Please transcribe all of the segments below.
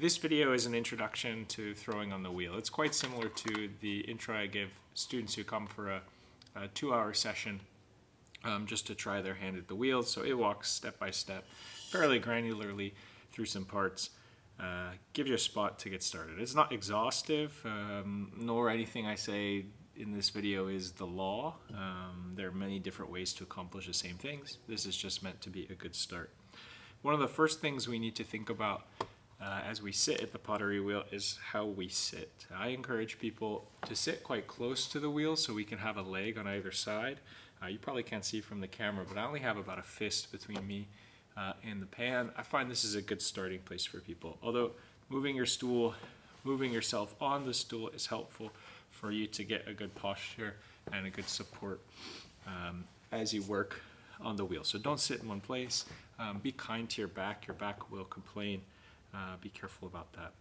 This video is an introduction to throwing on the wheel. It's quite similar to the intro I give students who come for a 2-hour session just to try their hand at the wheel. So it walks step by step, fairly granularly through some parts. Give you a spot to get started. It's not exhaustive, nor anything I say in this video is the law. There are many different ways to accomplish the same things. This is just meant to be a good start. One of the first things we need to think about as we sit at the pottery wheel is how we sit. I encourage people to sit quite close to the wheel so we can have a leg on either side. You probably can't see from the camera, but I only have about a fist between me and the pan. I find this is a good starting place for people. Although moving yourself on the stool is helpful for you to get a good posture and a good support as you work on the wheel. So don't sit in one place. Be kind to your back. Your back will complain. Be careful about that.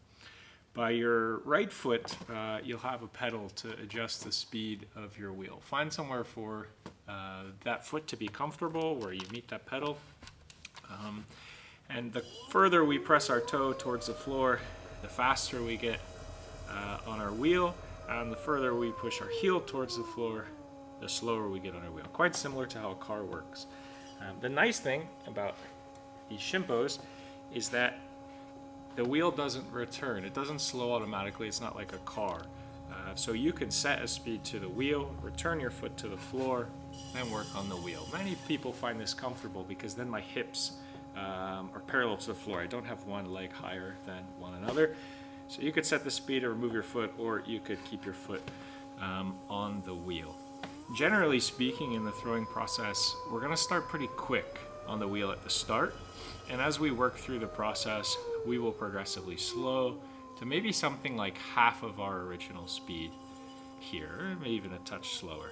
By your right foot, you'll have a pedal to adjust the speed of your wheel. Find somewhere for that foot to be comfortable where you meet that pedal. And the further we press our toe towards the floor, the faster we get on our wheel, and the further we push our heel towards the floor, the slower we get on our wheel. Quite similar to how a car works. The nice thing about these Shimpos is that the wheel doesn't return. It doesn't slow automatically. It's not like a car. So you can set a speed to the wheel, return your foot to the floor, then work on the wheel. Many people find this comfortable because then my hips are parallel to the floor. I don't have one leg higher than one another. So you could set the speed or remove your foot, or you could keep your foot on the wheel. Generally speaking, in the throwing process, we're going to start pretty quick on the wheel at the start. And as we work through the process, we will progressively slow to maybe something like half of our original speed here, maybe even a touch slower.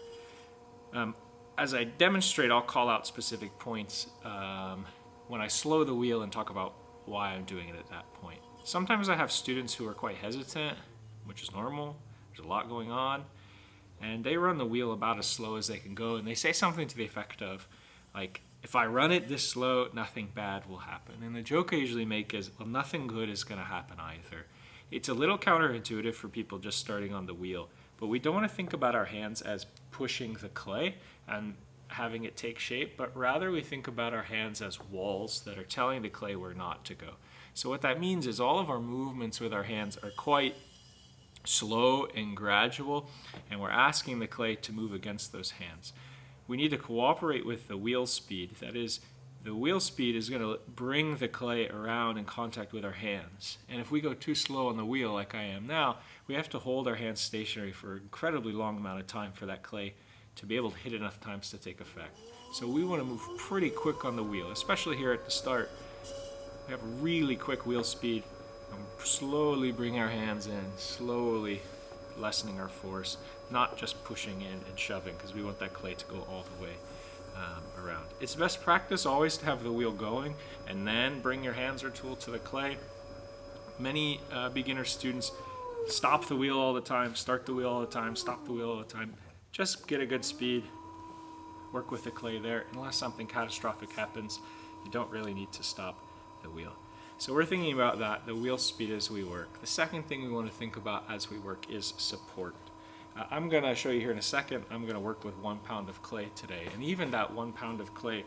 As I demonstrate, I'll call out specific points when I slow the wheel and talk about why I'm doing it at that point. Sometimes I have students who are quite hesitant, which is normal. There's a lot going on. And they run the wheel about as slow as they can go, and they say something to the effect of, like, if I run it this slow, nothing bad will happen. And the joke I usually make is, well, nothing good is going to happen either. It's a little counterintuitive for people just starting on the wheel, but we don't want to think about our hands as pushing the clay and having it take shape, but rather we think about our hands as walls that are telling the clay where not to go. So what that means is all of our movements with our hands are quite slow and gradual, and we're asking the clay to move against those hands. We need to cooperate with the wheel speed. That is, the wheel speed is going to bring the clay around in contact with our hands. And if we go too slow on the wheel like I am now, we have to hold our hands stationary for an incredibly long amount of time for that clay to be able to hit enough times to take effect. So we want to move pretty quick on the wheel, especially here at the start. We have really quick wheel speed. And slowly bring our hands in, slowly lessening our force, not just pushing in and shoving, because we want that clay to go all the way around. It's best practice always to have the wheel going and then bring your hands or tool to the clay. Many beginner students stop the wheel all the time, start the wheel all the time, stop the wheel all the time. Just get a good speed, work with the clay there. Unless something catastrophic happens, you don't really need to stop the wheel. So we're thinking about that, the wheel speed as we work. The second thing we want to think about as we work is support. I'm going to show you here in a second. I'm going to work with 1 pound of clay today. And even that 1 pound of clay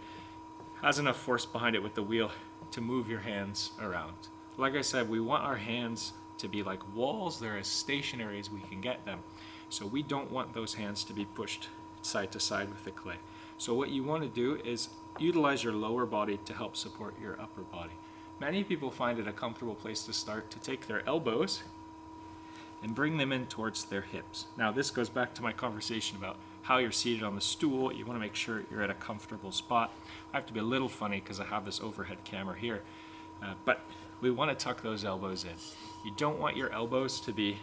has enough force behind it with the wheel to move your hands around. Like I said, we want our hands to be like walls. They're as stationary as we can get them. So we don't want those hands to be pushed side to side with the clay. So what you want to do is utilize your lower body to help support your upper body. Many people find it a comfortable place to start to take their elbows and bring them in towards their hips. Now this goes back to my conversation about how you're seated on the stool. You want to make sure you're at a comfortable spot. I have to be a little funny because I have this overhead camera here, but we want to tuck those elbows in. You don't want your elbows to be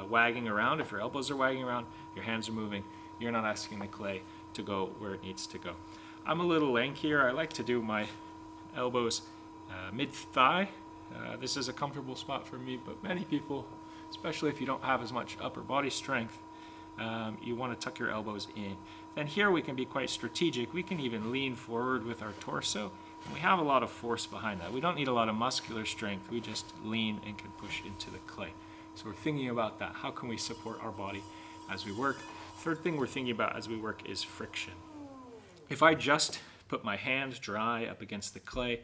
wagging around. If your elbows are wagging around, your hands are moving, you're not asking the clay to go where it needs to go. I'm a little lankier. I like to do my elbows mid-thigh. This is a comfortable spot for me, but many people, especially if you don't have as much upper body strength, you want to tuck your elbows in. Then here we can be quite strategic. We can even lean forward with our torso And we have a lot of force behind that. We don't need a lot of muscular strength. We just lean and can push into the clay. So we're thinking about that. How can we support our body as we work? Third thing we're thinking about as we work is friction. If I just put my hand dry up against the clay,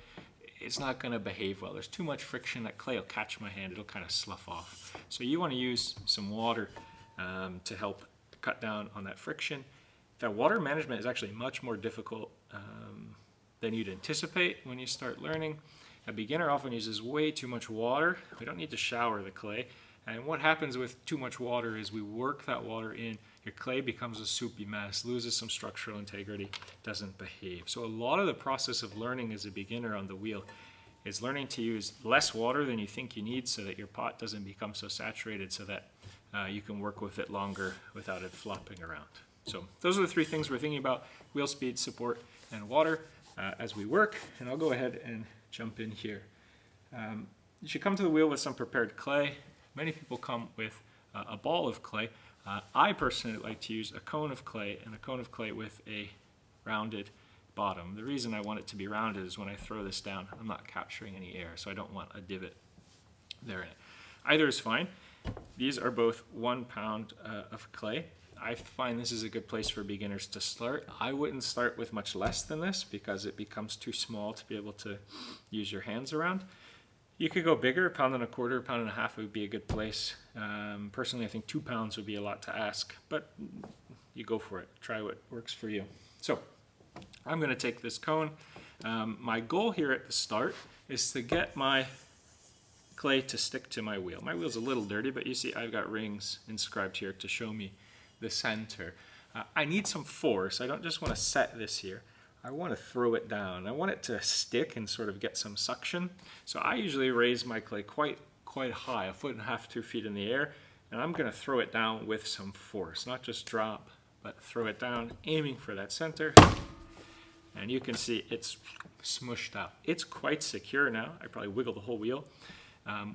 it's not going to behave well. There's too much friction. That clay will catch my hand. It'll kind of slough off. So you want to use some water to help cut down on that friction. That water management is actually much more difficult than you'd anticipate when you start learning. A beginner often uses way too much water. We don't need to shower the clay. And what happens with too much water is we work that water in, your clay becomes a soupy mess, loses some structural integrity, doesn't behave. So a lot of the process of learning as a beginner on the wheel is learning to use less water than you think you need so that your pot doesn't become so saturated so that you can work with it longer without it flopping around. So those are the three things we're thinking about: wheel speed, support, and water as we work. And I'll go ahead and jump in here. You should come to the wheel with some prepared clay. Many people come with a ball of clay. I personally like to use a cone of clay, and a cone of clay with a rounded bottom. The reason I want it to be rounded is when I throw this down, I'm not capturing any air, so I don't want a divot there in it. Either is fine. These are both 1 pound of clay. I find this is a good place for beginners to start. I wouldn't start with much less than this because it becomes too small to be able to use your hands around. You could go bigger, 1.25 pounds, 1.5 pounds would be a good place. Personally, I think 2 pounds would be a lot to ask, but you go for it. Try what works for you. So I'm going to take this cone. My goal here at the start is to get my clay to stick to my wheel. My wheel's a little dirty, but you see I've got rings inscribed here to show me the center. I need some force. I don't just want to set this here. I want to throw it down. I want it to stick and sort of get some suction. So I usually raise my clay quite high, 1.5 feet, 2 feet in the air, and I'm going to throw it down with some force, not just drop, but throw it down, aiming for that center. And you can see it's smushed out. It's quite secure now. I probably wiggle the whole wheel.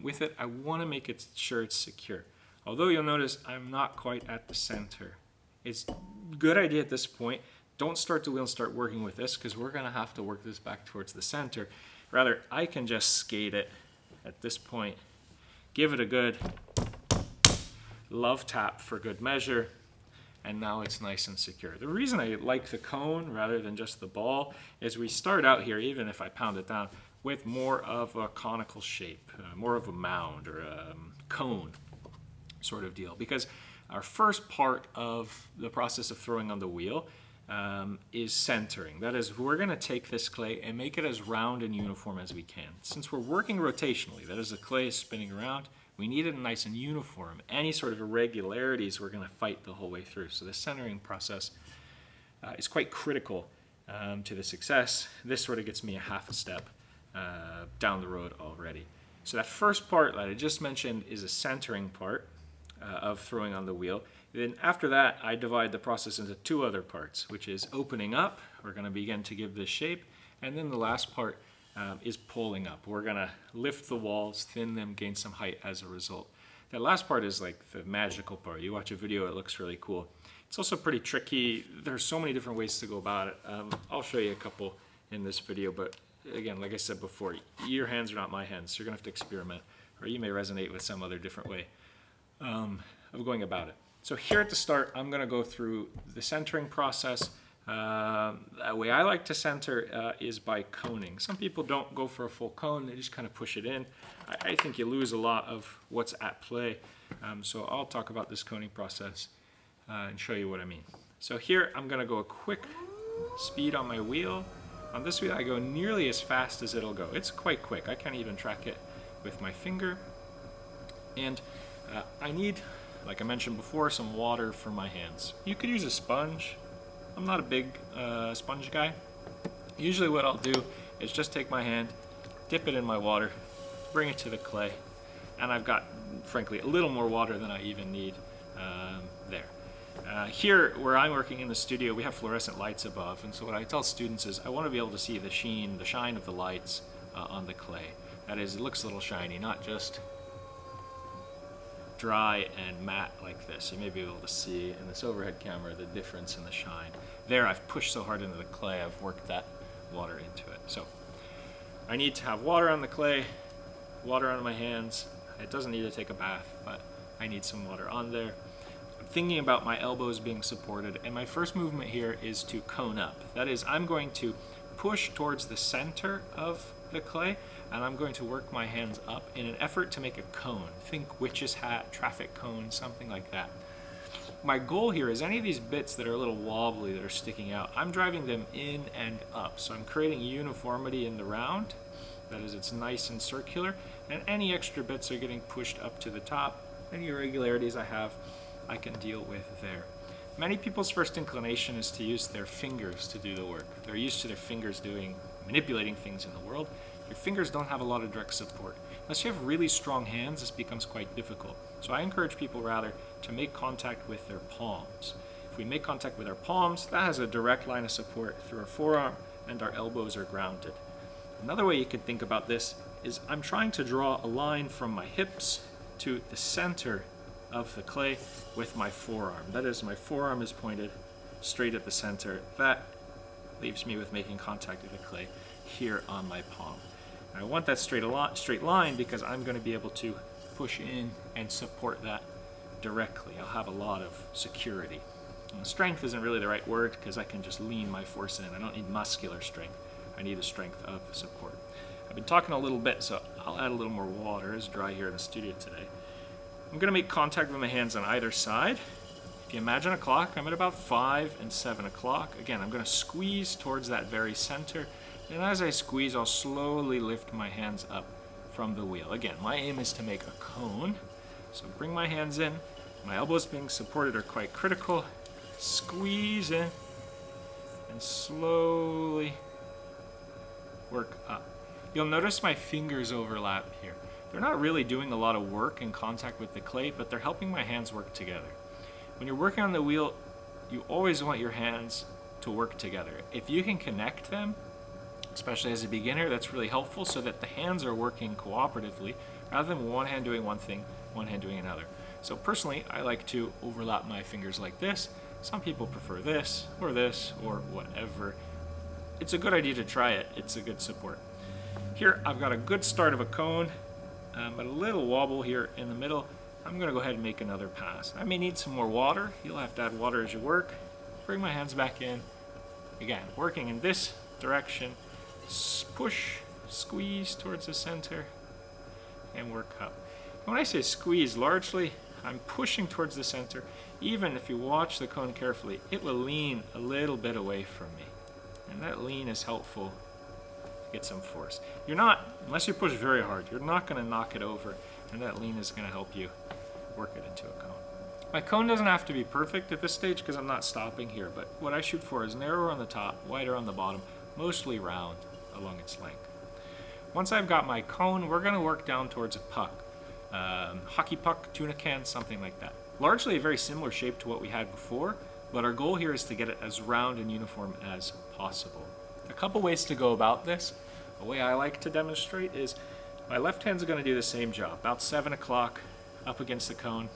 With it, I want to make it sure it's secure. Although you'll notice I'm not quite at the center. It's a good idea at this point. Don't start the wheel and start working with this because we're going to have to work this back towards the center. Rather, I can just skate it at this point, give it a good love tap for good measure, and now it's nice and secure. The reason I like the cone rather than just the ball is we start out here, even if I pound it down, with more of a conical shape, more of a mound or a cone sort of deal. Because our first part of the process of throwing on the wheel is centering. That is, we're going to take this clay and make it as round and uniform as we can. Since we're working rotationally, that is, the clay is spinning around, we need it nice and uniform. Any sort of irregularities we're going to fight the whole way through. So the centering process is quite critical to the success. This sort of gets me a half a step down the road already. So that first part that I just mentioned is a centering part of throwing on the wheel. Then after that, I divide the process into 2 other parts, which is opening up. We're going to begin to give this shape. And then the last part is pulling up. We're going to lift the walls, thin them, gain some height as a result. That last part is like the magical part. You watch a video, it looks really cool. It's also pretty tricky. There's so many different ways to go about it. I'll show you a couple in this video, but again, like I said before, your hands are not my hands, so you're going to have to experiment, or you may resonate with some other different way of going about it. So here at the start, I'm going to go through the centering process. The way I like to center is by coning. Some people don't go for a full cone, they just kind of push it in. I think you lose a lot of what's at play. So I'll talk about this coning process and show you what I mean. So here I'm going to go a quick speed on my wheel. On this wheel I go nearly as fast as it'll go. It's quite quick. I can't even track it with my finger. And I need, like I mentioned before, some water for my hands. You could use a sponge. I'm not a big sponge guy. Usually what I'll do is just take my hand, dip it in my water, bring it to the clay, and I've got, frankly, a little more water than I even need there. Here, where I'm working in the studio, we have fluorescent lights above, and so what I tell students is I want to be able to see the shine of the lights on the clay. That is, it looks a little shiny, not just dry and matte like this. You may be able to see in this overhead camera the difference in the shine. There, I've pushed so hard into the clay, I've worked that water into it. So I need to have water on the clay, water on my hands. It doesn't need to take a bath, but I need some water on there. I'm thinking about my elbows being supported, and my first movement here is to cone up. That is, I'm going to push towards the center of the clay, and I'm going to work my hands up in an effort to make a cone. Think witch's hat, traffic cone, something like that. My goal here is any of these bits that are a little wobbly that are sticking out, I'm driving them in and up. So I'm creating uniformity in the round. That is, it's nice and circular, and any extra bits are getting pushed up to the top. Any irregularities I have, I can deal with there. Many people's first inclination is to use their fingers to do the work. They're used to their fingers manipulating things in the world. Your fingers don't have a lot of direct support. Unless you have really strong hands, this becomes quite difficult. So I encourage people rather to make contact with their palms. If we make contact with our palms, that has a direct line of support through our forearm, and our elbows are grounded. Another way you can think about this is I'm trying to draw a line from my hips to the center of the clay with my forearm. That is, my forearm is pointed straight at the center. That leaves me with making contact with the clay here on my palm. And I want that straight line because I'm going to be able to push in and support that directly. I'll have a lot of security. And strength isn't really the right word because I can just lean my force in. I don't need muscular strength. I need the strength of support. I've been talking a little bit, so I'll add a little more water. It's dry here in the studio today. I'm going to make contact with my hands on either side. If you imagine a clock, I'm at about 5 and 7 o'clock. Again, I'm going to squeeze towards that very center. And as I squeeze, I'll slowly lift my hands up from the wheel. Again, my aim is to make a cone. So bring my hands in. My elbows being supported are quite critical. Squeeze in and slowly work up. You'll notice my fingers overlap here. They're not really doing a lot of work in contact with the clay, but they're helping my hands work together. When you're working on the wheel, you always want your hands to work together. If you can connect them, especially as a beginner, that's really helpful so that the hands are working cooperatively rather than one hand doing one thing, one hand doing another. So personally, I like to overlap my fingers like this. Some people prefer this, or whatever. It's a good idea to try it. It's a good support. Here, I've got a good start of a cone, but a little wobble here in the middle. I'm going to go ahead and make another pass. I may need some more water. You'll have to add water as you work. Bring my hands back in. Again, working in this direction. Push, squeeze towards the center, and work up. When I say squeeze, largely, I'm pushing towards the center. Even if you watch the cone carefully, it will lean a little bit away from me. And that lean is helpful to get some force. You're not, unless you push very hard, you're not going to knock it over, and that lean is going to help you work it into a cone. My cone doesn't have to be perfect at this stage because I'm not stopping here, but what I shoot for is narrower on the top, wider on the bottom, mostly round along its length. Once I've got my cone, we're going to work down towards a puck. Hockey puck, tuna can, something like that. Largely a very similar shape to what we had before, but our goal here is to get it as round and uniform as possible. A couple ways to go about this. A way I like to demonstrate is my left hand's going to do the same job. About 7 o'clock, up against the cone,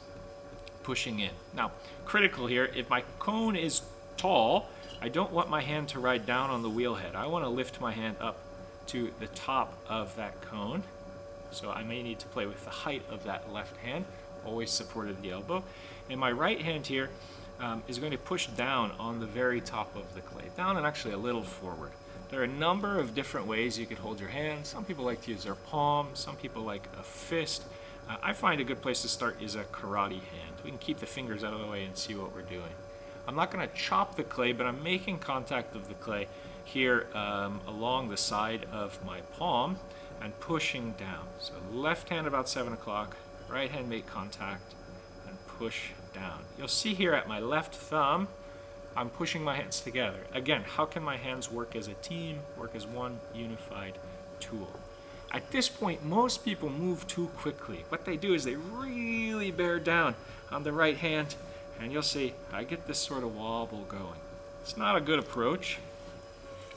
pushing in. Now, critical here, if my cone is tall, I don't want my hand to ride down on the wheel head. I want to lift my hand up to the top of that cone. So I may need to play with the height of that left hand, always supported the elbow. And my right hand here is going to push down on the very top of the clay, down and actually a little forward. There are a number of different ways you could hold your hand. Some people like to use their palm, some people like a fist. I find a good place to start is a karate hand. We can keep the fingers out of the way and see what we're doing. I'm not going to chop the clay, but I'm making contact of the clay here along the side of my palm and pushing down. So left hand about 7 o'clock, right hand make contact and push down. You'll see here at my left thumb, I'm pushing my hands together. Again, how can my hands work as a team, work as one unified tool? At this point, most people move too quickly. What they do is they really bear down on the right hand, and you'll see I get this sort of wobble going. It's not a good approach.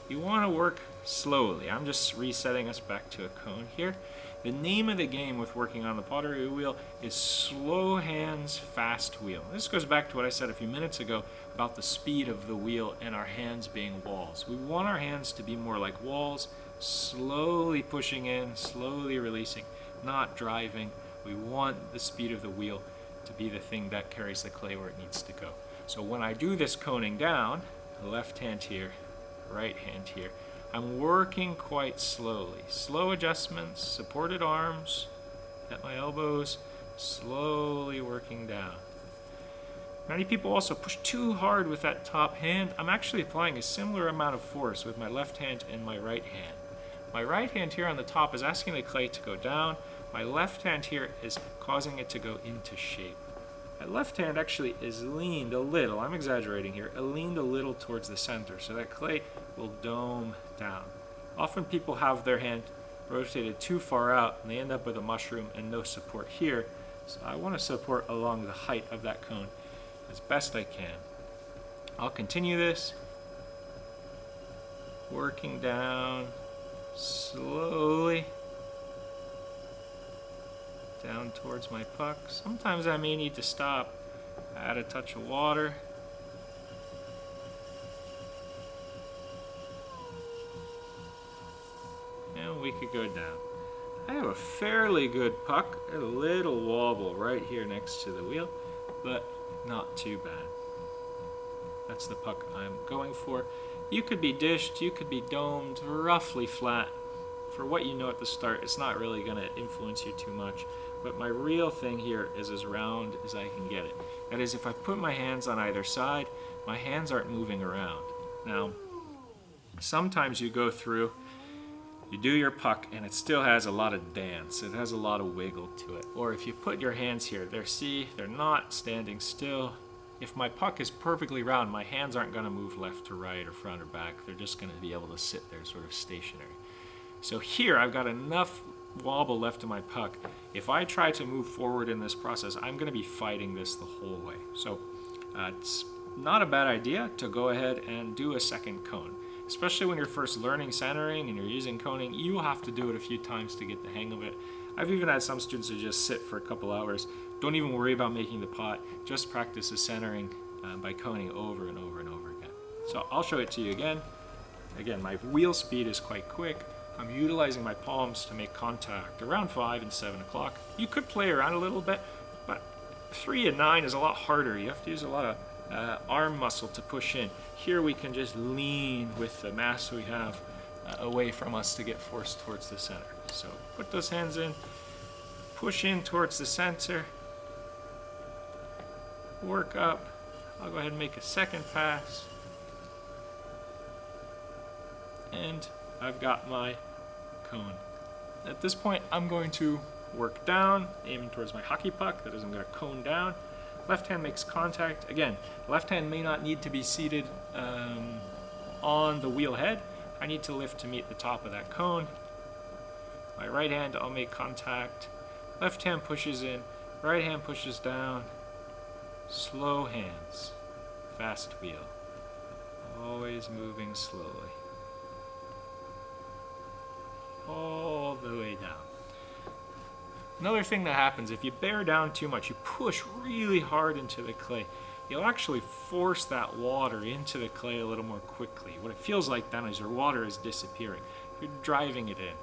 You want to work slowly. I'm just resetting us back to a cone here. The name of the game with working on the pottery wheel is slow hands, fast wheel. This goes back to what I said a few minutes ago about the speed of the wheel and our hands being walls. We want our hands to be more like walls Slowly pushing in, slowly releasing, not driving. We want the speed of the wheel to be the thing that carries the clay where it needs to go. So when I do this coning down, left hand here, right hand here, I'm working quite slowly. Slow adjustments, supported arms at my elbows, slowly working down. Many people also push too hard with that top hand. I'm actually applying a similar amount of force with my left hand and my right hand. My right hand here on the top is asking the clay to go down. My left hand here is causing it to go into shape. My left hand actually is leaned a little, I'm exaggerating here, leaned a little towards the center so that clay will dome down. Often people have their hand rotated too far out and they end up with a mushroom and no support here. So I want to support along the height of that cone as best I can. I'll continue this, working down slowly down towards my puck. Sometimes I may need to stop, add a touch of water. And we could go down. I have a fairly good puck, a little wobble right here next to the wheel, but not too bad. That's the puck I'm going for. You could be dished, you could be domed, roughly flat. For what you know at the start, it's not really going to influence you too much. But my real thing here is as round as I can get it. That is, if I put my hands on either side, my hands aren't moving around. Now, sometimes you go through, you do your puck, and it still has a lot of dance. It has a lot of wiggle to it. Or if you put your hands here, they're not standing still. If my puck is perfectly round, my hands aren't going to move left to right or front or back. They're just going to be able to sit there sort of stationary. So here I've got enough wobble left in my puck. If I try to move forward in this process, I'm going to be fighting this the whole way. So it's not a bad idea to go ahead and do a second cone. Especially when you're first learning centering and you're using coning, you will have to do it a few times to get the hang of it. I've even had some students who just sit for a couple hours. Don't even worry about making the pot. Just practice the centering by coning over and over and over again. So I'll show it to you again. Again, my wheel speed is quite quick. I'm utilizing my palms to make contact around 5 and 7 o'clock. You could play around a little bit, but 3 and 9 is a lot harder. You have to use a lot of arm muscle to push in. Here we can just lean with the mass we have away from us to get forced towards the center. So put those hands in, push in towards the center, work up. I'll go ahead and make a second pass. And I've got my cone. At this point, I'm going to work down, aiming towards my hockey puck. That is, I'm going to cone down. Left hand makes contact. Again, left hand may not need to be seated on the wheel head. I need to lift to meet the top of that cone. My right hand, I'll make contact. Left hand pushes in, right hand pushes down. Slow hands, fast wheel. Always moving slowly. All the way down. Another thing that happens, if you bear down too much, you push really hard into the clay, you'll actually force that water into the clay a little more quickly. What it feels like then is your water is disappearing. You're driving it in.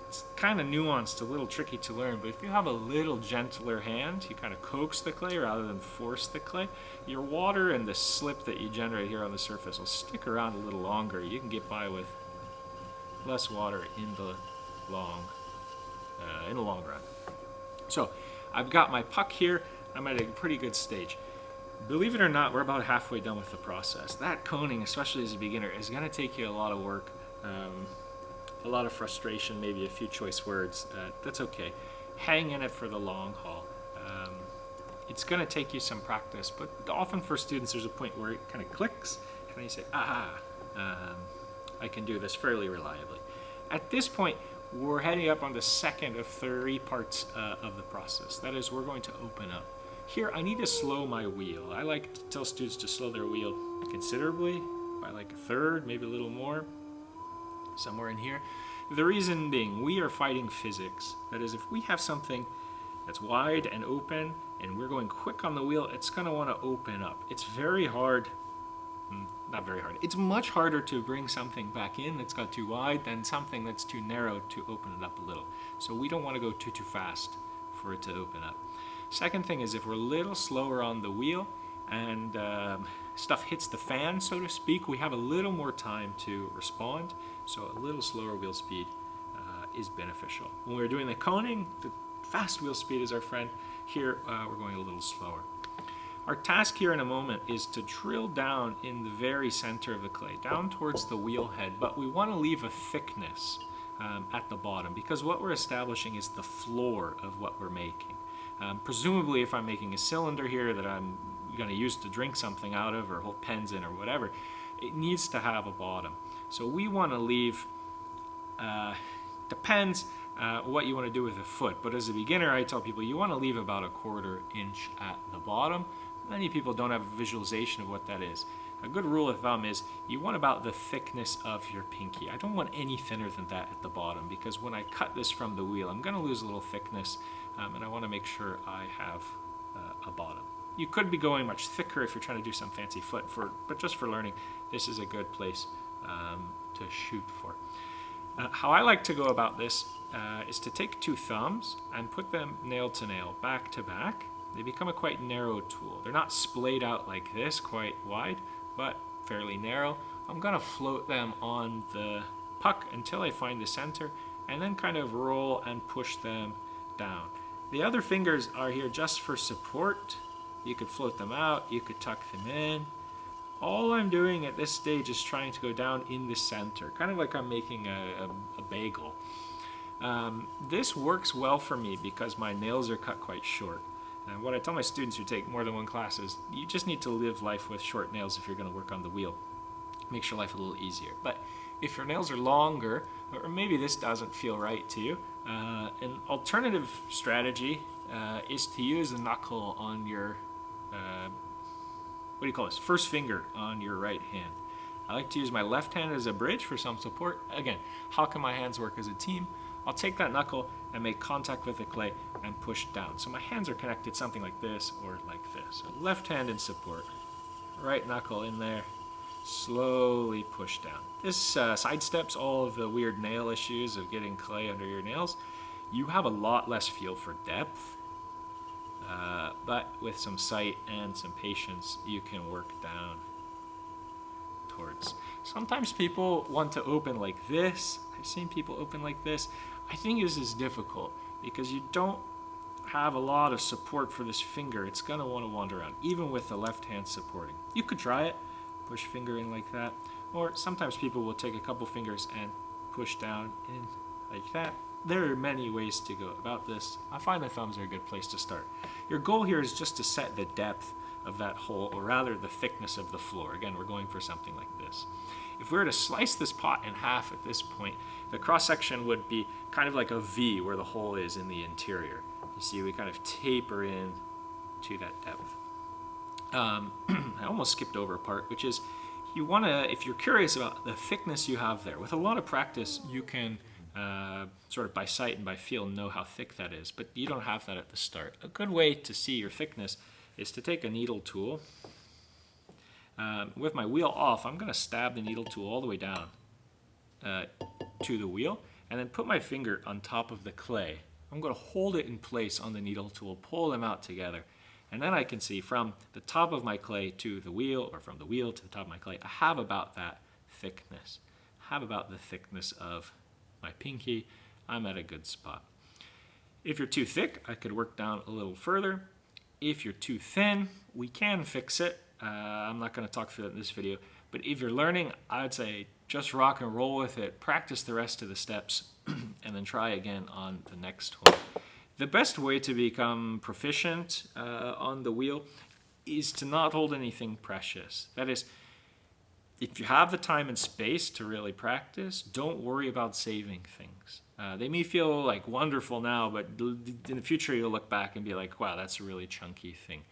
It's kind of nuanced, a little tricky to learn, but if you have a little gentler hand, you kind of coax the clay rather than force the clay, your water and the slip that you generate here on the surface will stick around a little longer. You can get by with less water in the long run. So I've got my puck here. I'm at a pretty good stage. Believe it or not, we're about halfway done with the process. That coning, especially as a beginner, is going to take you a lot of work, a lot of frustration, maybe a few choice words. That's okay. Hang in it for the long haul. It's going to take you some practice, but often for students there's a point where it kind of clicks and they say, I can do this fairly reliably. At this point, we're heading up on the second of 3 parts of the process. That is, we're going to open up. Here, I need to slow my wheel. I like to tell students to slow their wheel considerably, by like a third, maybe a little more, somewhere in here. The reason being, we are fighting physics. That is, if we have something that's wide and open, and we're going quick on the wheel, it's going to want to open up. It's very hard, not very hard. It's much harder to bring something back in that's got too wide than something that's too narrow to open it up a little. So we don't want to go too fast for it to open up. Second thing is if we're a little slower on the wheel and stuff hits the fan, so to speak, we have a little more time to respond. So a little slower wheel speed is beneficial. When we're doing the coning, the fast wheel speed is our friend. Here, we're going a little slower. Our task here in a moment is to drill down in the very center of the clay, down towards the wheel head, but we want to leave a thickness at the bottom, because what we're establishing is the floor of what we're making. Presumably, if I'm making a cylinder here that I'm going to use to drink something out of or hold pens in or whatever, it needs to have a bottom. So we want to leave, depends what you want to do with a foot, but as a beginner I tell people you want to leave about 1/4 inch at the bottom. Many people don't have a visualization of what that is. A good rule of thumb is you want about the thickness of your pinky. I don't want any thinner than that at the bottom, because when I cut this from the wheel I'm going to lose a little thickness, and I want to make sure I have a bottom. You could be going much thicker if you're trying to do some fancy foot, but just for learning, this is a good place to shoot for. How I like to go about this is to take 2 thumbs and put them nail to nail, back to back. They become a quite narrow tool. They're not splayed out like this, quite wide, but fairly narrow. I'm going to float them on the puck until I find the center, and then kind of roll and push them down. The other fingers are here just for support. You could float them out, you could tuck them in. All I'm doing at this stage is trying to go down in the center, kind of like I'm making a bagel. This works well for me because my nails are cut quite short. And what I tell my students who take more than one class is you just need to live life with short nails if you're going to work on the wheel. Makes your life a little easier. But if your nails are longer, or maybe this doesn't feel right to you, an alternative strategy is to use the knuckle on your what do you call this? First finger on your right hand. I like to use my left hand as a bridge for some support. Again, how can my hands work as a team? I'll take that knuckle and make contact with the clay and push down. So my hands are connected something like this or like this. So left hand in support, right knuckle in there, slowly push down. This sidesteps all of the weird nail issues of getting clay under your nails. You have a lot less feel for depth. But with some sight and some patience, you can work down towards. Sometimes people want to open like this. I've seen people open like this. I think this is difficult because you don't have a lot of support for this finger. It's going to want to wander around, even with the left hand supporting. You could try it, push finger in like that, or sometimes people will take a couple fingers and push down in like that. There are many ways to go about this. I find the thumbs are a good place to start. Your goal here is just to set the depth of that hole, or rather the thickness of the floor. Again, we're going for something like this. If we were to slice this pot in half at this point, the cross-section would be kind of like a V where the hole is in the interior. You see, we kind of taper in to that depth. I almost skipped over a part, which is you want to, if you're curious about the thickness you have there, with a lot of practice, you can sort of by sight and by feel know how thick that is, but you don't have that at the start. A good way to see your thickness is to take a needle tool. With my wheel off, I'm going to stab the needle tool all the way down to the wheel, and then put my finger on top of the clay. I'm going to hold it in place on the needle tool, pull them out together, and then I can see from the top of my clay to the wheel, or from the wheel to the top of my clay, I have about that thickness. I have about the thickness of my pinky. I'm at a good spot. If you're too thick, I could work down a little further. If you're too thin, we can fix it. I'm not going to talk through that in this video, but if you're learning, I'd say just rock and roll with it. Practice the rest of the steps and then try again on the next one. The best way to become proficient on the wheel is to not hold anything precious. That is, if you have the time and space to really practice, don't worry about saving things. They may feel like wonderful now, but in the future you'll look back and be like, wow, that's a really chunky thing.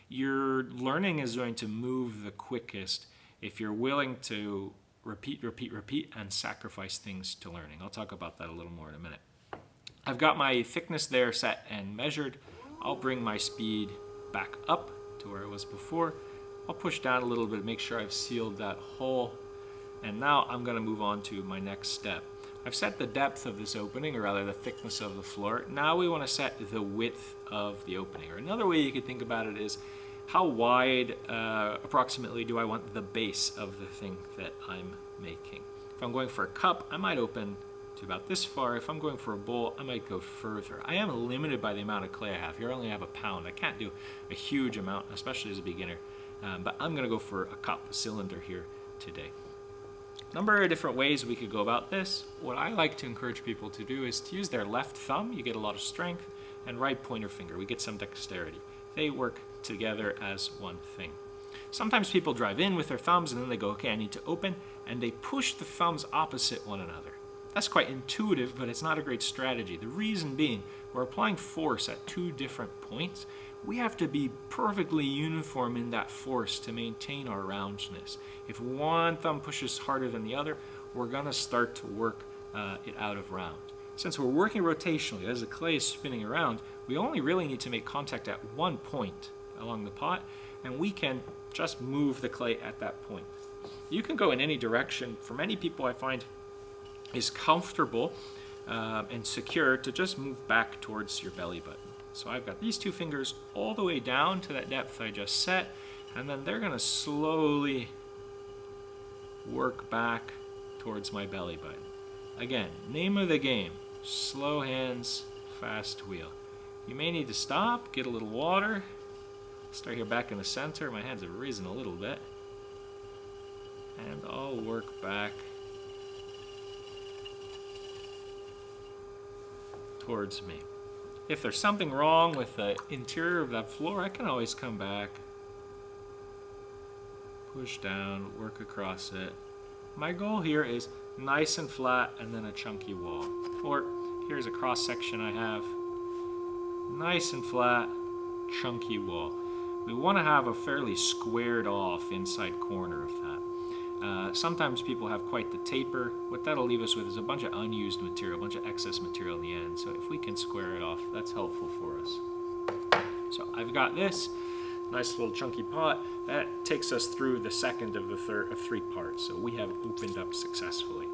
Your learning is going to move the quickest if you're willing to repeat, and sacrifice things to learning. I'll talk about that a little more in a minute. I've got my thickness there set and measured. I'll bring my speed back up to where it was before. I'll push down a little bit, make sure I've sealed that hole. And now I'm going to move on to my next step. I've set the depth of this opening, or rather the thickness of the floor. Now we want to set the width of the opening. Or another way you could think about it is, how wide approximately do I want the base of the thing that I'm making? If I'm going for a cup, I might open to about this far. If I'm going for a bowl, I might go further. I am limited by the amount of clay I have. Here I only have a pound. I can't do a huge amount, especially as a beginner. But I'm going to go for a cup, a cylinder here today. A number of different ways we could go about this. What I like to encourage people to do is to use their left thumb. You get a lot of strength, and right pointer finger. We get some dexterity. They work together as one thing. Sometimes people drive in with their thumbs and then they go, okay, I need to open, and they push the thumbs opposite one another. That's quite intuitive, but it's not a great strategy. The reason being, we're applying force at two different points. We have to be perfectly uniform in that force to maintain our roundness. If one thumb pushes harder than the other, we're gonna start to work it out of round. Since we're working rotationally, as the clay is spinning around, we only really need to make contact at one point along the pot, and we can just move the clay at that point. You can go in any direction. For many people, I find it's comfortable and secure to just move back towards your belly button. So I've got these two fingers all the way down to that depth I just set, and then they're gonna slowly work back towards my belly button. Again, name of the game, slow hands, fast wheel. You may need to stop, get a little water. Start here back in the center. My hands have risen a little bit. And I'll work back towards me. If there's something wrong with the interior of that floor, I can always come back, push down, work across it. My goal here is nice and flat and then a chunky wall. Or here's a cross section I have. Nice and flat, chunky wall. We want to have a fairly squared off inside corner of that. Sometimes people have quite the taper. What that'll leave us with is a bunch of unused material, a bunch of excess material in the end. So if we can square it off, that's helpful for us. So I've got this nice little chunky pot. That takes us through the second of the third of three parts. So we have opened up successfully.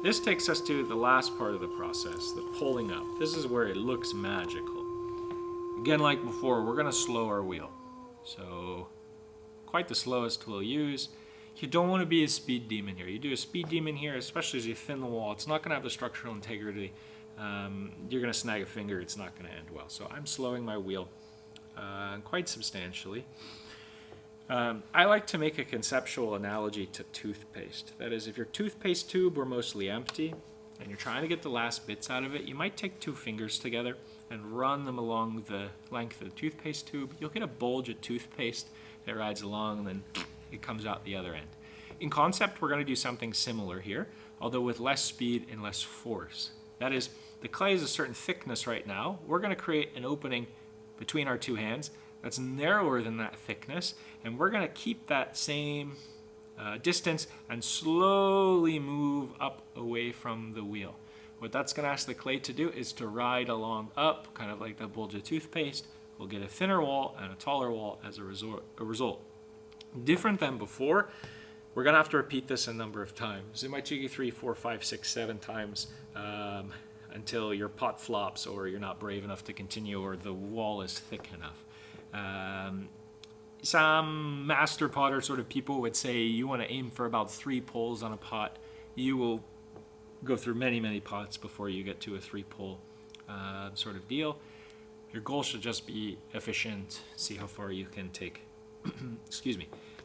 This takes us to the last part of the process, the pulling up. This is where it looks magical. Again, like before, we're gonna slow our wheel. So quite the slowest we'll use. You don't want to be a speed demon here. You do a speed demon here, especially as you thin the wall, it's not going to have the structural integrity. You're going to snag a finger, it's not going to end well. So I'm slowing my wheel quite substantially. I like to make a conceptual analogy to toothpaste. That is, if your toothpaste tube were mostly empty and you're trying to get the last bits out of it, you might take two fingers together and run them along the length of the toothpaste tube. You'll get a bulge of toothpaste that rides along, and then it comes out the other end. In concept, we're going to do something similar here, although with less speed and less force. That is, the clay is a certain thickness right now. We're going to create an opening between our two hands that's narrower than that thickness, and we're going to keep that same distance and slowly move up away from the wheel. What that's going to ask the clay to do is to ride along up, kind of like that bulge of toothpaste. We'll get a thinner wall and a taller wall as a result. Different than before, we're going to have to repeat this a number of times. It might take you 3, 4, 5, 6, 7 times until your pot flops, or you're not brave enough to continue, or the wall is thick enough. Some master potter sort of people would say you want to aim for about 3 pulls on a pot. You will go through many, many pots before you get to a 3-pull sort of deal. Your goal should just be efficient, see how far you can take,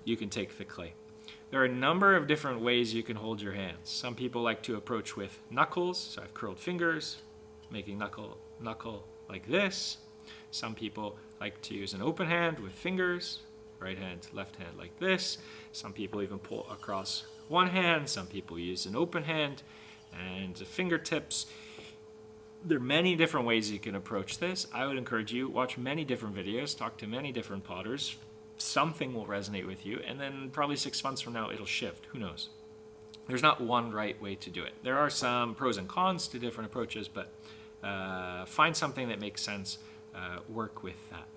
you can take the clay. There are a number of different ways you can hold your hands. Some people like to approach with knuckles, so I've curled fingers, making knuckle like this. Some people like to use an open hand with fingers, right hand, left hand like this. Some people even pull across one hand. Some people use an open hand and the fingertips. There are many different ways you can approach this. I would encourage you, watch many different videos, talk to many different potters. Something will resonate with you, and then probably 6 months from now it'll shift. Who knows? There's not one right way to do it. There are some pros and cons to different approaches, but find something that makes sense, work with that.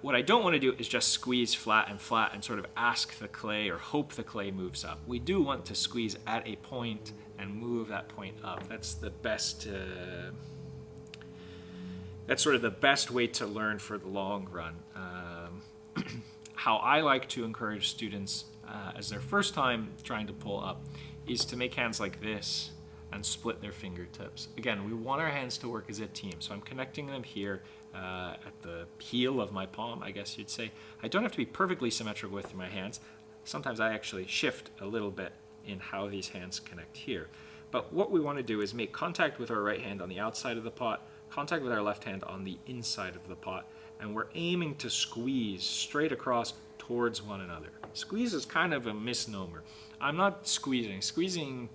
What I don't want to do is just squeeze flat and sort of ask the clay or hope the clay moves up. We do want to squeeze at a point and move that point up. That's the best, that's sort of the best way to learn for the long run. How I like to encourage students as their first time trying to pull up is to make hands like this and split their fingertips. Again, we want our hands to work as a team, so I'm connecting them here at the heel of my palm, I guess you'd say. I don't have to be perfectly symmetrical with my hands. Sometimes I actually shift a little bit in how these hands connect here. But what we want to do is make contact with our right hand on the outside of the pot, contact with our left hand on the inside of the pot, and we're aiming to squeeze straight across towards one another. Squeeze is kind of a misnomer. I'm not squeezing. Squeezing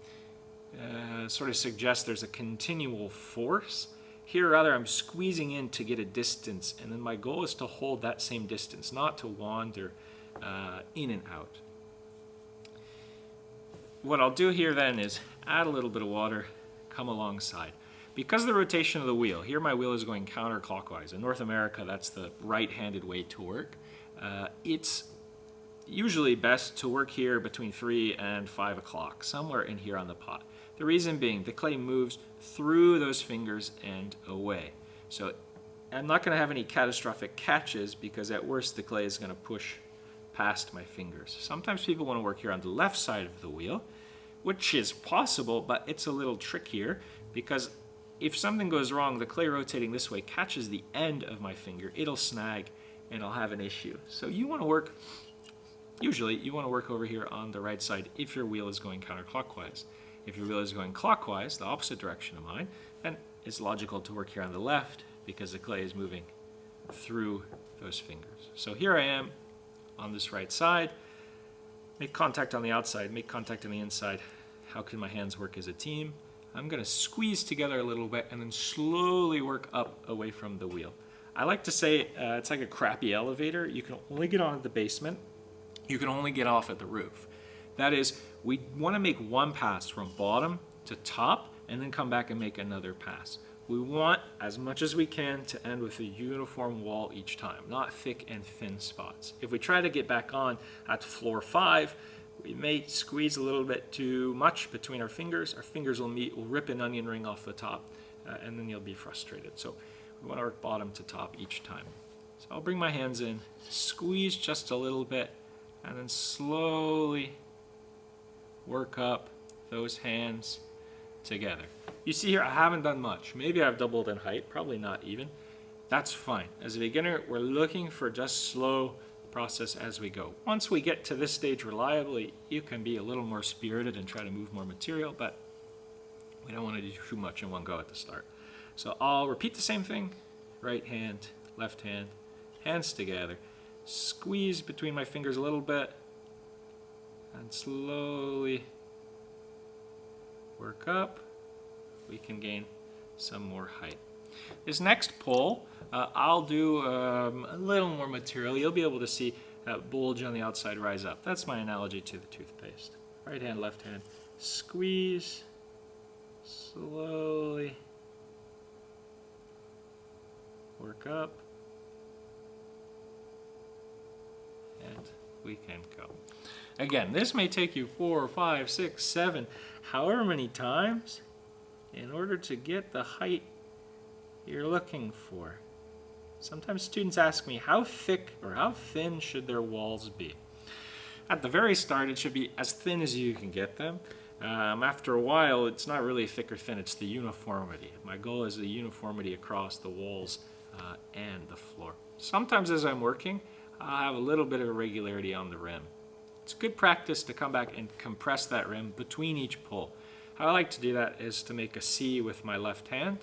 sort of suggests there's a continual force. Here, rather, I'm squeezing in to get a distance, and then my goal is to hold that same distance, not to wander in and out. What I'll do here then is add a little bit of water, come alongside. Because of the rotation of the wheel, here my wheel is going counterclockwise. In North America, that's the right-handed way to work. It's usually best to work here between 3 and 5 o'clock, somewhere in here on the pot. The reason being, the clay moves through those fingers and away. So I'm not going to have any catastrophic catches because at worst the clay is going to push past my fingers. Sometimes people want to work here on the left side of the wheel, which is possible, but it's a little trickier because if something goes wrong, the clay rotating this way catches the end of my finger, it'll snag and I'll have an issue. So you want to work, usually you want to work over here on the right side if your wheel is going counterclockwise. If your wheel is going clockwise, the opposite direction of mine, then it's logical to work here on the left because the clay is moving through those fingers. So here I am on this right side. Make contact on the outside, make contact on the inside. How can my hands work as a team? I'm going to squeeze together a little bit and then slowly work up away from the wheel. I like to say it's like a crappy elevator. You can only get on at the basement. You can only get off at the roof. That is, we want to make one pass from bottom to top and then come back and make another pass. We want, as much as we can, to end with a uniform wall each time, not thick and thin spots. If we try to get back on at floor 5, we may squeeze a little bit too much between our fingers. Our fingers will meet, we'll rip an onion ring off the top, and then you'll be frustrated. So we want to work bottom to top each time. So I'll bring my hands in, squeeze just a little bit, and then slowly work up those hands together. You see here, I haven't done much. Maybe I've doubled in height, probably not even. That's fine. As a beginner, we're looking for just slow process as we go. Once we get to this stage reliably, you can be a little more spirited and try to move more material, but we don't want to do too much in one go at the start. So I'll repeat the same thing. Right hand, left hand, hands together. Squeeze between my fingers a little bit and slowly work up. We can gain some more height. This next pull, I'll do a little more material. You'll be able to see that bulge on the outside rise up. That's my analogy to the toothpaste. Right hand, left hand, squeeze, slowly work up, and we can go. Again, this may take you 4, 5, 6, 7, however many times in order to get the height you're looking for. Sometimes students ask me, how thick or how thin should their walls be? At the very start, it should be as thin as you can get them. After a while, it's not really thick or thin, it's the uniformity. My goal is the uniformity across the walls and the floor. Sometimes as I'm working, I'll have a little bit of irregularity on the rim. It's good practice to come back and compress that rim between each pull. How I like to do that is to make a C with my left hand,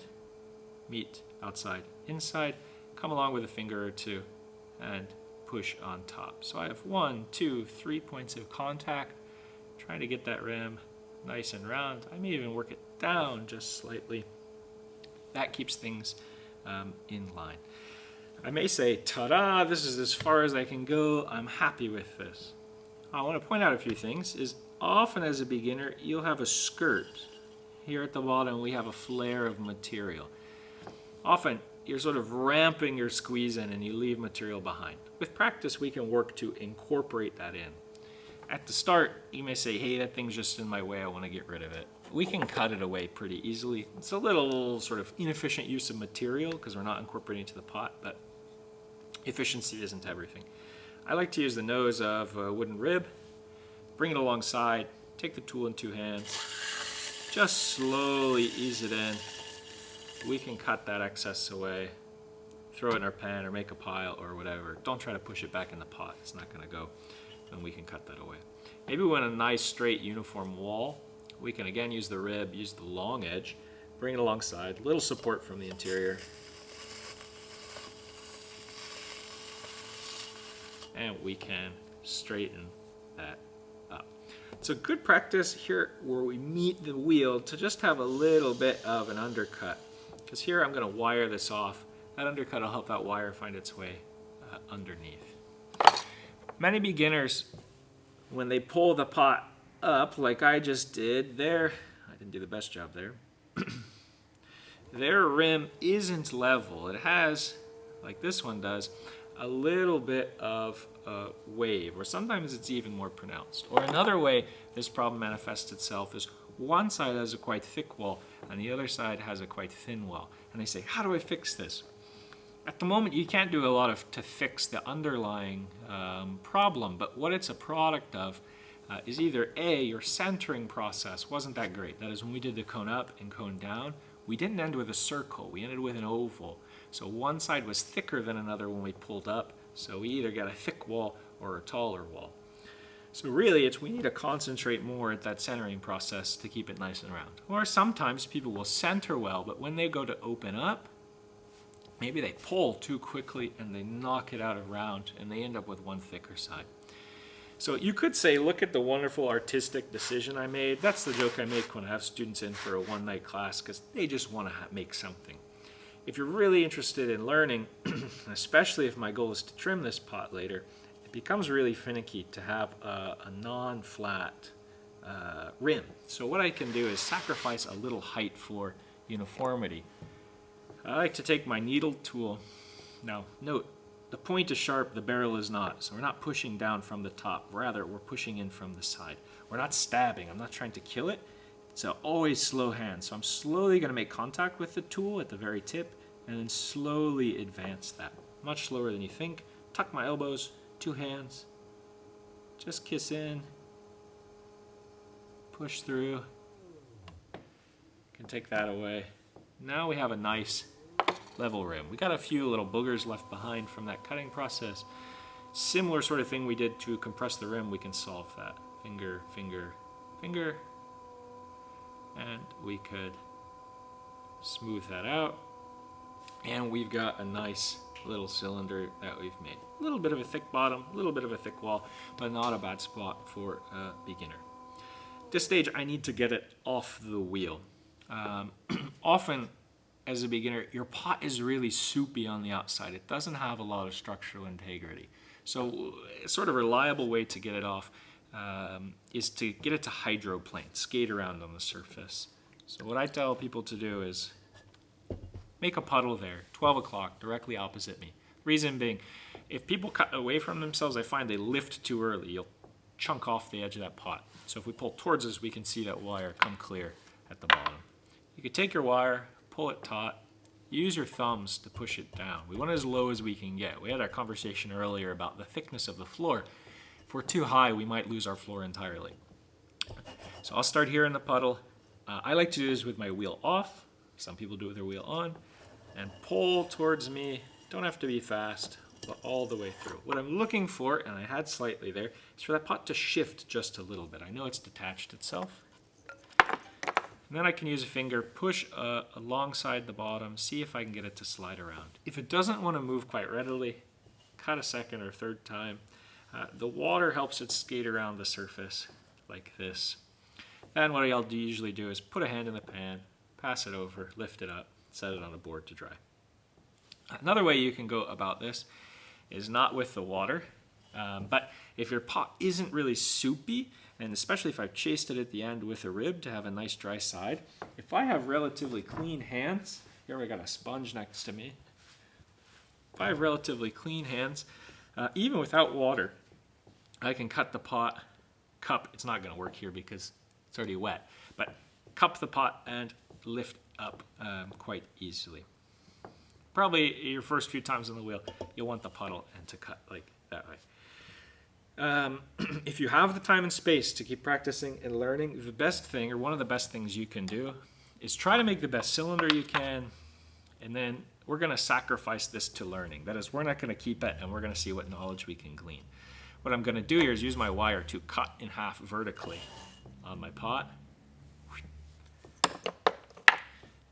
meet outside, inside, come along with a finger or two, and push on top. So I have 1, 2, 3 points of contact, trying to get that rim nice and round. I may even work it down just slightly. That keeps things in line. I may say, ta-da, this is as far as I can go. I'm happy with this. I want to point out a few things. Is often as a beginner, you'll have a skirt. Here at the bottom, we have a flare of material. Often, you're sort of ramping your squeeze in and you leave material behind. With practice, we can work to incorporate that in. At the start, you may say, hey, that thing's just in my way, I want to get rid of it. We can cut it away pretty easily. It's a little sort of inefficient use of material because we're not incorporating it to the pot, but efficiency isn't everything. I like to use the nose of a wooden rib, bring it alongside, take the tool in two hands, just slowly ease it in. We can cut that excess away, throw it in our pan or make a pile or whatever. Don't try to push it back in the pot, it's not going to go, and we can cut that away. Maybe we want a nice straight uniform wall. We can again use the rib, use the long edge, bring it alongside, little support from the interior. And we can straighten that up. It's a good practice here where we meet the wheel to just have a little bit of an undercut. Because here I'm going to wire this off. That undercut will help that wire find its way underneath. Many beginners, when they pull the pot up like I just did, I didn't do the best job there, their rim isn't level. It has, like this one does, a little bit of a wave, or sometimes it's even more pronounced. Or another way this problem manifests itself is one side has a quite thick wall and the other side has a quite thin wall. And they say, how do I fix this? At the moment, you can't do a lot to fix the underlying problem, but what it's a product of is either A, your centering process wasn't that great. That is, when we did the cone up and cone down, we didn't end with a circle, we ended with an oval. So one side was thicker than another when we pulled up, so we either got a thick wall or a taller wall. So really, we need to concentrate more at that centering process to keep it nice and round. Or sometimes people will center well, but when they go to open up, maybe they pull too quickly and they knock it out of round and they end up with one thicker side. So you could say, look at the wonderful artistic decision I made. That's the joke I make when I have students in for a one-night class because they just want to make something. If you're really interested in learning, especially if my goal is to trim this pot later, it becomes really finicky to have a non-flat rim. So what I can do is sacrifice a little height for uniformity. I like to take my needle tool. Now, note, the point is sharp, the barrel is not. So we're not pushing down from the top. Rather, we're pushing in from the side. We're not stabbing. I'm not trying to kill it. It's always slow hand. So I'm slowly going to make contact with the tool at the very tip and then slowly advance that. Much slower than you think. Tuck my elbows, two hands. Just kiss in. Push through. Can take that away. Now we have a nice level rim. We got a few little boogers left behind from that cutting process. Similar sort of thing we did to compress the rim, we can solve that. Finger, finger, finger. And we could smooth that out. And we've got a nice little cylinder that we've made. A little bit of a thick bottom, a little bit of a thick wall, but not a bad spot for a beginner. At this stage, I need to get it off the wheel. Often, as a beginner, your pot is really soupy on the outside. It doesn't have a lot of structural integrity. So a sort of reliable way to get it off is to get it to hydroplane, skate around on the surface. So what I tell people to do is make a puddle there, 12 o'clock, directly opposite me. Reason being, if people cut away from themselves, I find they lift too early. You'll chunk off the edge of that pot. So if we pull towards us, we can see that wire come clear at the bottom. You could take your wire, pull it taut, use your thumbs to push it down. We want it as low as we can get. We had our conversation earlier about the thickness of the floor. If we're too high, we might lose our floor entirely. So I'll start here in the puddle. I like to do this with my wheel off. Some people do it with their wheel on. And pull towards me. Don't have to be fast, but all the way through. What I'm looking for, and I had slightly there, is for that pot to shift just a little bit. I know it's detached itself. And then I can use a finger, push alongside the bottom, see if I can get it to slide around. If it doesn't want to move quite readily, cut a second or third time. The water helps it skate around the surface like this. And what I'll usually do is put a hand in the pan, pass it over, lift it up, set it on a board to dry. Another way you can go about this is not with the water, but if your pot isn't really soupy, and especially if I've chased it at the end with a rib to have a nice dry side, if I have relatively clean hands, here we got a sponge next to me, if I have relatively clean hands, even without water, I can cut the pot, cup, it's not going to work here because it's already wet, but cup the pot and lift up quite easily. Probably your first few times on the wheel, you'll want the puddle and to cut like that way. If you have the time and space to keep practicing and learning, the best thing, or one of the best things you can do, is try to make the best cylinder you can, and then we're going to sacrifice this to learning. That is, we're not going to keep it, and we're going to see what knowledge we can glean. What I'm going to do here is use my wire to cut in half vertically on my pot.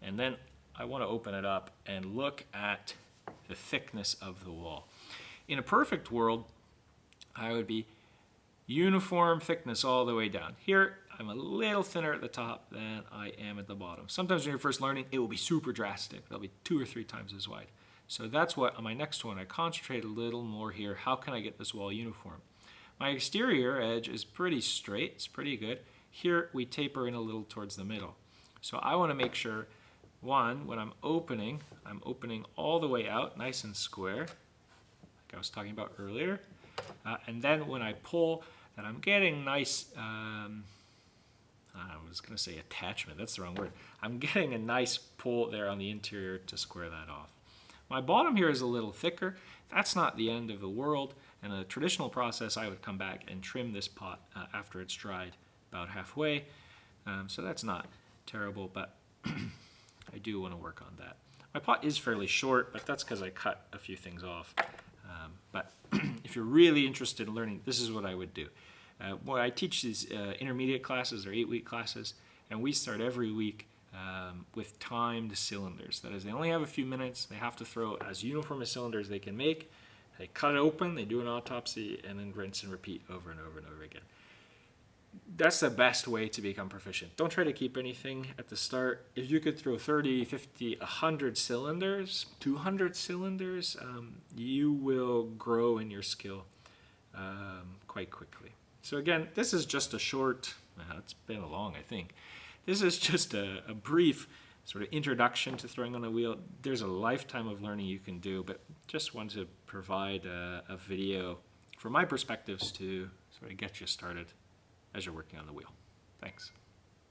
And then I want to open it up and look at the thickness of the wall. In a perfect world, I would be uniform thickness all the way down. Here, I'm a little thinner at the top than I am at the bottom. Sometimes when you're first learning, it will be super drastic. They'll be 2 or 3 times as wide. So that's what, on my next one, I concentrate a little more here. How can I get this wall uniform? My exterior edge is pretty straight. It's pretty good. Here, we taper in a little towards the middle. So I want to make sure, one, when I'm opening all the way out, nice and square, like I was talking about earlier. And then when I pull, that I'm getting nice, I was going to say attachment, that's the wrong word. I'm getting a nice pull there on the interior to square that off. My bottom here is a little thicker. That's not the end of the world. In a traditional process, I would come back and trim this pot after it's dried about halfway. So that's not terrible, but I do want to work on that. My pot is fairly short, but that's because I cut a few things off. But if you're really interested in learning, this is what I would do. Well, I teach these intermediate classes, they're 8-week classes, and we start every week with timed cylinders. That is, they only have a few minutes, they have to throw as uniform a cylinder as they can make, they cut it open, they do an autopsy, and then rinse and repeat over and over and over again. That's the best way to become proficient. Don't try to keep anything at the start. If you could throw 30, 50, 100 cylinders, 200 cylinders, you will grow in your skill quite quickly. So again, this is just a short, it's been a long, I think. This is just a brief sort of introduction to throwing on the wheel. There's a lifetime of learning you can do, but just want to provide a video from my perspectives to sort of get you started as you're working on the wheel. Thanks.